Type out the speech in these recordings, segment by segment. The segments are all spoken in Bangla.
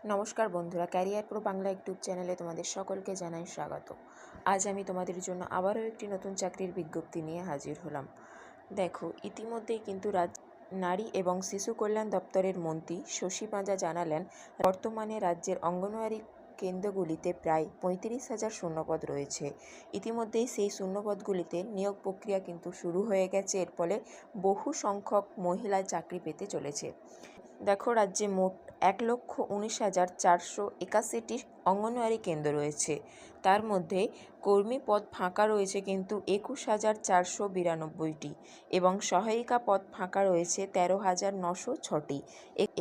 নমস্কার বন্ধুরা, ক্যারিয়ার প্রো বাংলা ইউটিউব চ্যানেলে তোমাদের সকলকে জানাই স্বাগত। আজ আমি তোমাদের জন্য আবারও একটি নতুন চাকরির বিজ্ঞপ্তি নিয়ে হাজির হলাম। দেখো, ইতিমধ্যেই কিন্তু নারী এবং শিশু কল্যাণ দপ্তরের মন্ত্রী শশী পাঁজা জানালেন, বর্তমানে রাজ্যের অঙ্গনওয়াড়ি কেন্দ্রগুলিতে প্রায় 35,000 শূন্যপদ রয়েছে। ইতিমধ্যেই সেই শূন্যপদগুলিতে নিয়োগ প্রক্রিয়া কিন্তু শুরু হয়ে গেছে। এর ফলে বহু সংখ্যক মহিলা চাকরি পেতে চলেছে। দেখো, রাজ্যে মোট 1,19,481টি অঙ্গনওয়াড়ি কেন্দ্র রয়েছে। তার মধ্যে কর্মী পদ ফাঁকা রয়েছে কিন্তু 21,492টি এবং সহায়িকা পদ ফাঁকা রয়েছে 13,906টি।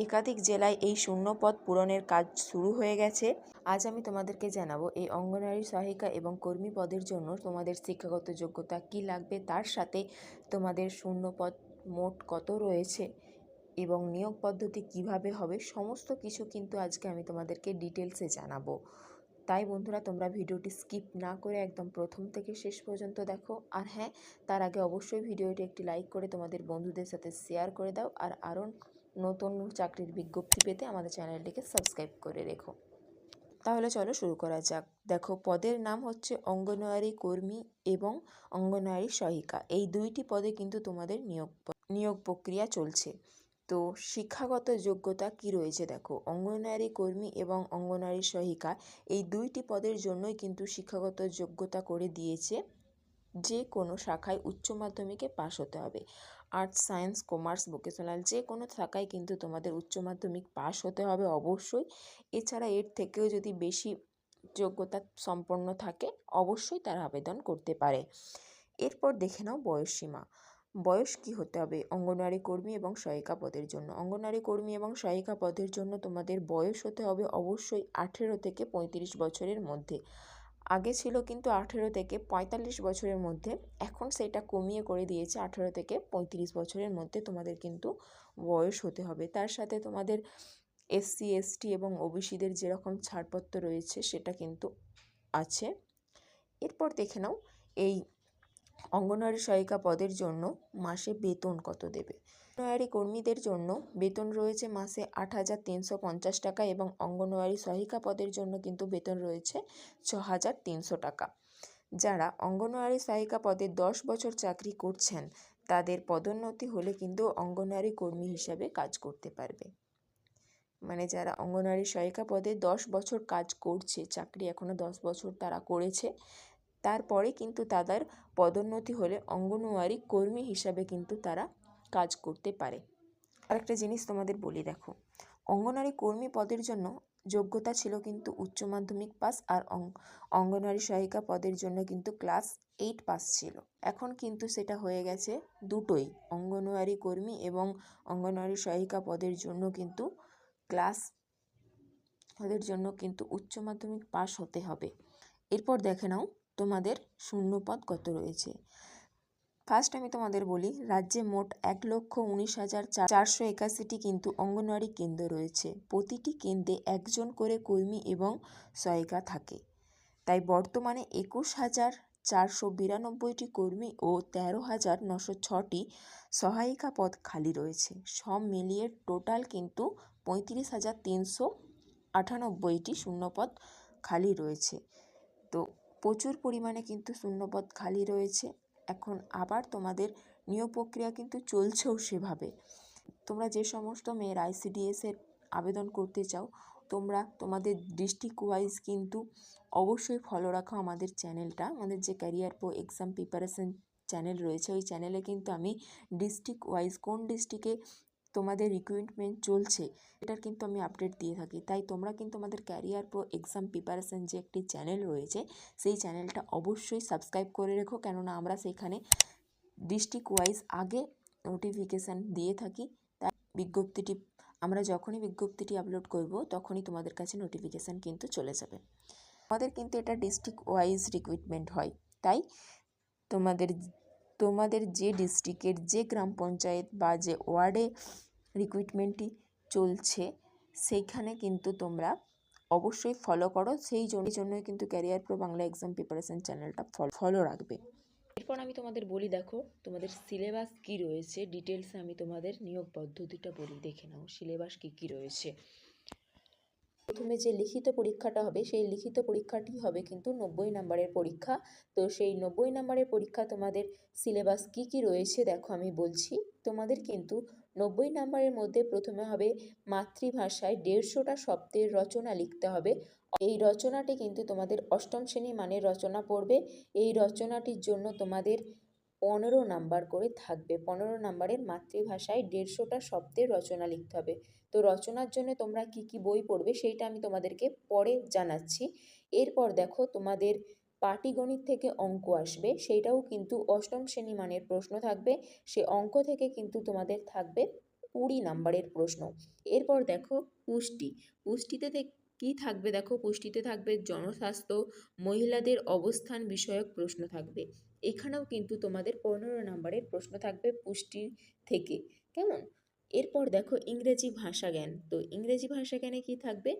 একাধিক জেলায় এই শূন্য পদ পূরণের কাজ শুরু হয়ে গেছে। আজ আমি তোমাদেরকে জানাবো এই অঙ্গনওয়াড়ি সহায়িকা এবং কর্মী পদের জন্য তোমাদের শিক্ষাগত যোগ্যতা কী লাগবে, তার সাথে তোমাদের শূন্য পদ মোট কত রয়েছে এবং নিয়োগ পদ্ধতি কিভাবে হবে, সমস্ত কিছু কিন্তু আজকে আমি তোমাদেরকে ডিটেলসে জানাবো। তাই বন্ধুরা, তোমরা ভিডিওটি স্কিপ না করে একদম প্রথম থেকে শেষ পর্যন্ত দেখো। আর হ্যাঁ, তার আগে অবশ্যই ভিডিওটি একটি লাইক করে তোমাদের বন্ধুদের সাথে শেয়ার করে দাও। আর আরও নতুন চাকরির বিজ্ঞপ্তি পেতে আমাদের চ্যানেলটিকে সাবস্ক্রাইব করে রেখো। তাহলে চলো শুরু করা যাক। দেখো, পদের নাম হচ্ছে অঙ্গনওয়াড়ি কর্মী এবং অঙ্গনওয়াড়ি সহায়িকা। এই দুইটি পদে কিন্তু তোমাদের নিয়োগ প্রক্রিয়া চলছে। তো শিক্ষাগত যোগ্যতা কি রয়েছে দেখো, অঙ্গনওয়াড়ি কর্মী এবং অঙ্গনওয়াড়ি সহায়িকা এই দুইটি পদের জন্যই কিন্তু শিক্ষাগত যোগ্যতা করে দিয়েছে যে কোনো শাখায় উচ্চ মাধ্যমিকে পাশ হতে হবে। আর্টস, সায়েন্স, কমার্স, ভোকেশনাল যে কোনো শাখায় কিন্তু তোমাদের উচ্চ মাধ্যমিক পাশ হতে হবে অবশ্যই। এছাড়া এর থেকেও যদি বেশি যোগ্যতা সম্পন্ন থাকে অবশ্যই তারা আবেদন করতে পারে। এরপর দেখে নাও বয়সসীমা। বয়স কি হতে হবে অঙ্গনওয়াড়ি কর্মী এবং সহায়িকা পদের জন্য? অঙ্গনওয়াড়ি কর্মী এবং সহায়িকা পদের জন্য তোমাদের বয়স হতে হবে অবশ্যই 18 থেকে 35 বছরের মধ্যে। আগে ছিল কিন্তু 18 থেকে 45 বছরের মধ্যে, এখন সেটা কমিয়ে করে দিয়েছে 18 থেকে 35 বছরের মধ্যে তোমাদের কিন্তু বয়স হতে হবে। তার সাথে তোমাদের এসসি, এসটি এবং ওবিসিদের যেরকম ছাড়পত্র রয়েছে সেটা কিন্তু আছে। এরপর দেখে নাও এই অঙ্গনওয়াড়ি সহায়িকা পদের জন্য মাসে বেতন কত দেবে। অঙ্গনওয়াড়ি কর্মীদের জন্য বেতন রয়েছে মাসে 8,350 টাকা এবং অঙ্গনওয়াড়ি সহায়িকা পদের জন্য কিন্তু বেতন রয়েছে 6,300 টাকা। যারা অঙ্গনওয়াড়ি সহায়িকা পদে 10 বছর চাকরি করছেন তাদের পদোন্নতি হলে কিন্তু অঙ্গনওয়াড়ি কর্মী হিসাবে কাজ করতে পারবে। মানে যারা অঙ্গনওয়াড়ি সহায়িকা পদে 10 বছর কাজ করছে, চাকরি এখনও 10 বছর তারা করেছে, তারপরে কিন্তু তাদের পদোন্নতি হলে অঙ্গনওয়াড়ি কর্মী হিসাবে কিন্তু তারা কাজ করতে পারে। আরেকটা জিনিস তোমাদের বলি, দেখো, অঙ্গনওয়াড়ি কর্মী পদের জন্য যোগ্যতা ছিল কিন্তু উচ্চ মাধ্যমিক পাস, আর অঙ্গনওয়াড়ি সহায়িকা পদের জন্য কিন্তু ক্লাস 8 পাস ছিল। এখন কিন্তু সেটা হয়ে গেছে দুটোই, অঙ্গনওয়াড়ি কর্মী এবং অঙ্গনওয়াড়ি সহায়িকা পদের জন্য কিন্তু উচ্চ মাধ্যমিক পাস হতে হবে। এরপর দেখে নাও তোমাদের শূন্যপদ কত রয়েছে। ফার্স্ট আমি তোমাদের বলি, রাজ্যে মোট 1,19,481টি কিন্তু অঙ্গনওয়াড়ি কেন্দ্র রয়েছে। প্রতিটি কেন্দ্রে একজন করে কর্মী এবং সহায়িকা থাকে। তাই বর্তমানে 21,492টি কর্মী ও 13,906টি সহায়িকা পদ খালি রয়েছে। সব মিলিয়ে টোটাল কিন্তু 35,398টি শূন্যপদ খালি রয়েছে। তো প্রচুর পরিমাণে কিন্তু শূন্যপদ খালি রয়েছে। এখন আবার তোমাদের নিয়োগ প্রক্রিয়া কিন্তু চলছেও সেভাবে। তোমরা যে সমস্ত মেয়েরা ICDS-এর আবেদন করতে চাও, তোমরা তোমাদের ডিস্ট্রিক্ট ওয়াইজ কিন্তু অবশ্যই ফলো রাখো আমাদের চ্যানেলটা। আমাদের যে career pro exam preparation channel রয়েছে, ওই চ্যানেলে কিন্তু আমি ডিস্ট্রিক্ট ওয়াইজ কোন ডিস্ট্রিক্টে তোমাদের রিক্রুটমেন্ট চলছে এটার কিন্তু আমি আপডেট দিয়ে থাকি। তাই তোমরা কিন্তু আমাদের ক্যারিয়ার প্রো এক্সাম প্রিপারেশন যে একটি চ্যানেল রয়েছে সেই চ্যানেলটা অবশ্যই সাবস্ক্রাইব করে রেখো, কেননা আমরা সেখানে ডিস্ট্রিক্ট ওয়াইজ আগে নোটিফিকেশান দিয়ে থাকি। তাই আমরা যখনই বিজ্ঞপ্তিটি আপলোড করব তখনই তোমাদের কাছে নোটিফিকেশান কিন্তু চলে যাবে। আমাদের কিন্তু এটা ডিস্ট্রিক্ট ওয়াইজ রিক্রুটমেন্ট হয়। তাই তোমাদের যে ডিস্ট্রিক্টের যে গ্রাম পঞ্চায়েত বা যে ওয়ার্ডে রিক্রুটমেন্টটি চলছে সেইখানে কিন্তু তোমরা অবশ্যই ফলো করো। সেই জন্যই কিন্তু career pro Bangla exam preparation চ্যানেলটা ফলো রাখবে। এরপর আমি তোমাদের বলি, দেখো তোমাদের সিলেবাস কি রয়েছে, ডিটেলসে আমি তোমাদের নিয়োগ পদ্ধতিটা বলি, দেখে নাও সিলেবাস কি রয়েছে। প্রথমে যে লিখিত পরীক্ষাটা হবে সেই লিখিত পরীক্ষাটি হবে কিন্তু 90 নম্বরের পরীক্ষা। তো সেই 90 নম্বরের পরীক্ষা তোমাদের সিলেবাস কি কি রয়েছে দেখো আমি বলছি। তোমাদের কিন্তু 90 নম্বরের মধ্যে প্রথমে হবে মাতৃভাষায় 150টা শব্দের রচনা লিখতে হবে। এই রচনাটি কিন্তু তোমাদের অষ্টম শ্রেণী মানের রচনা পড়বে। এই রচনাটির জন্য তোমাদের 15 নাম্বার করে থাকবে। 15 নাম্বারের মাতৃভাষায় 150টা শব্দের রচনা লিখতে হবে। তো রচনার জন্য তোমরা কি কি বই পড়বে সেইটা আমি তোমাদেরকে পরে জানাচ্ছি। এরপর দেখো তোমাদের পাটিগণিত থেকে অঙ্ক আসবে, সেইটাও কিন্তু অষ্টম শ্রেণী মানের প্রশ্ন থাকবে। সে অঙ্ক থেকে কিন্তু তোমাদের থাকবে 20 নাম্বারের প্রশ্ন। এরপর দেখো পুষ্টিতে কি থাকবে দেখো, পুষ্টিতে থাকবে জনস্বাস্থ্য, মহিলাদের অবস্থান বিষয়ক প্রশ্ন থাকবে। এখানেও কিন্তু তোমাদের 15 নাম্বারের প্রশ্ন থাকবে পুষ্টি থেকে, কেমন? এরপর দেখো ইংরেজি ভাষা জ্ঞান। তো ইংরেজি ভাষা জ্ঞানে কি থাকবে,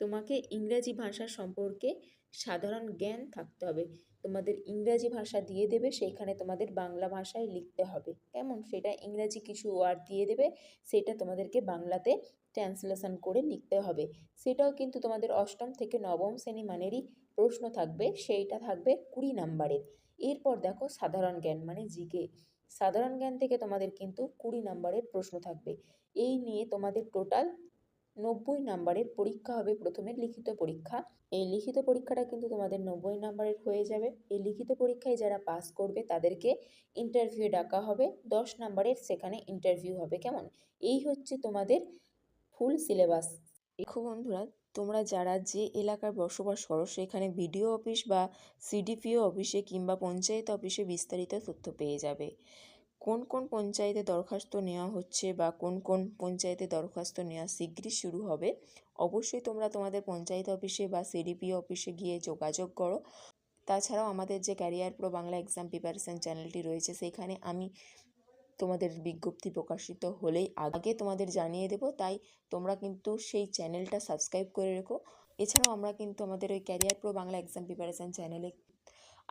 তোমাকে ইংরেজি ভাষা সম্পর্কে সাধারণ জ্ঞান থাকতে হবে। তোমাদের ইংরেজি ভাষা দিয়ে দেবে, সেইখানে তোমাদের বাংলা ভাষায় লিখতে হবে, কেমন? সেটা ইংরেজি কিছু ওয়ার্ড দিয়ে দেবে, সেটা তোমাদেরকে বাংলাতে ট্রান্সলেশন করে লিখতে হবে। সেটাও কিন্তু তোমাদের অষ্টম থেকে নবম শ্রেণী মানেরই প্রশ্ন থাকবে, সেইটা থাকবে 20 নাম্বারের। এরপর দেখো সাধারণ জ্ঞান মানে জিকে। সাধারণ জ্ঞান থেকে তোমাদের কিন্তু 20 নাম্বারের প্রশ্ন থাকবে। এই নিয়ে তোমাদের টোটাল 90 নাম্বারের পরীক্ষা হবে, প্রথমে লিখিত পরীক্ষা। এই লিখিত পরীক্ষাটা কিন্তু তোমাদের 90 নাম্বারের হয়ে যাবে। এই লিখিত পরীক্ষায় যারা পাস করবে তাদেরকে ইন্টারভিউ ডাকা হবে, 10 নাম্বারের সেখানে ইন্টারভিউ হবে, কেমন? এই হচ্ছে তোমাদের ফুল সিলেবাস। দেখো বন্ধুরা, তোমরা যারা যে এলাকায় বসবাস করো সেখানে বিডিও অফিস বা সিডিপিও অফিসে কিংবা পঞ্চায়েত অফিসে বিস্তারিত তথ্য পেয়ে যাবে। কোন কোন পঞ্চায়েতে দরখাস্ত নেওয়া হচ্ছে বা কোন কোন পঞ্চায়েতে দরখাস্ত নেওয়া শিগগিরই শুরু হবে, অবশ্যই তোমরা তোমাদের পঞ্চায়েত অফিসে বা সিডিপিও অফিসে গিয়ে যোগাযোগ করো। তাছাড়াও আমাদের যে career pro Bangla exam preparation চ্যানেলটি রয়েছে সেইখানে আমি তোমাদের বিজ্ঞপ্তি প্রকাশিত হলেই আগে তোমাদের জানিয়ে দেবো, তাই তোমরা কিন্তু সেই চ্যানেলটা সাবস্ক্রাইব করে রেখো। এছাড়াও আমরা কিন্তু আমাদের ওই career pro Bangla exam preparation চ্যানেলে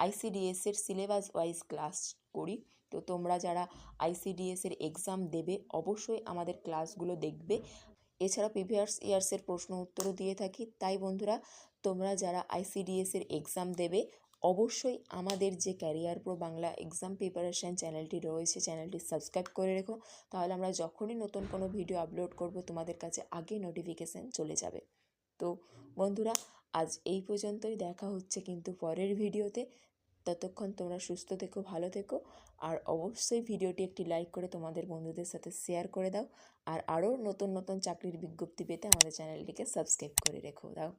আইসিডিএসের সিলেবাস ওয়াইজ ক্লাস করি। তো তোমরা যারা আইসিডিএসের এক্সাম দেবে অবশ্যই আমাদের ক্লাসগুলো দেখবে। এছাড়া প্রিভিয়াস ইয়ার্সের প্রশ্ন উত্তরও দিয়ে থাকি। তাই বন্ধুরা, তোমরা যারা আইসিডিএসের এক্সাম দেবে অবশ্যই আমাদের যে career pro Bangla exam preparation চ্যানেলটি রয়েছে চ্যানেলটি সাবস্ক্রাইব করে রেখো, তাহলে আমরা যখনই নতুন কোনো ভিডিও আপলোড করব তোমাদের কাছে আগে নোটিফিকেশান চলে যাবে। তো বন্ধুরা, আজ এই পর্যন্তই, দেখা হচ্ছে কিন্তু পরের ভিডিওতে। ততক্ষণ তোমরা সুস্থ থেকো, ভালো থেকো, আর অবশ্যই ভিডিওটি একটি লাইক করে তোমাদের বন্ধুদের সাথে শেয়ার করে দাও। আর আরও নতুন নতুন চাকরির বিজ্ঞপ্তি পেতে আমাদের চ্যানেলটিকে সাবস্ক্রাইব করে রেখো দাও।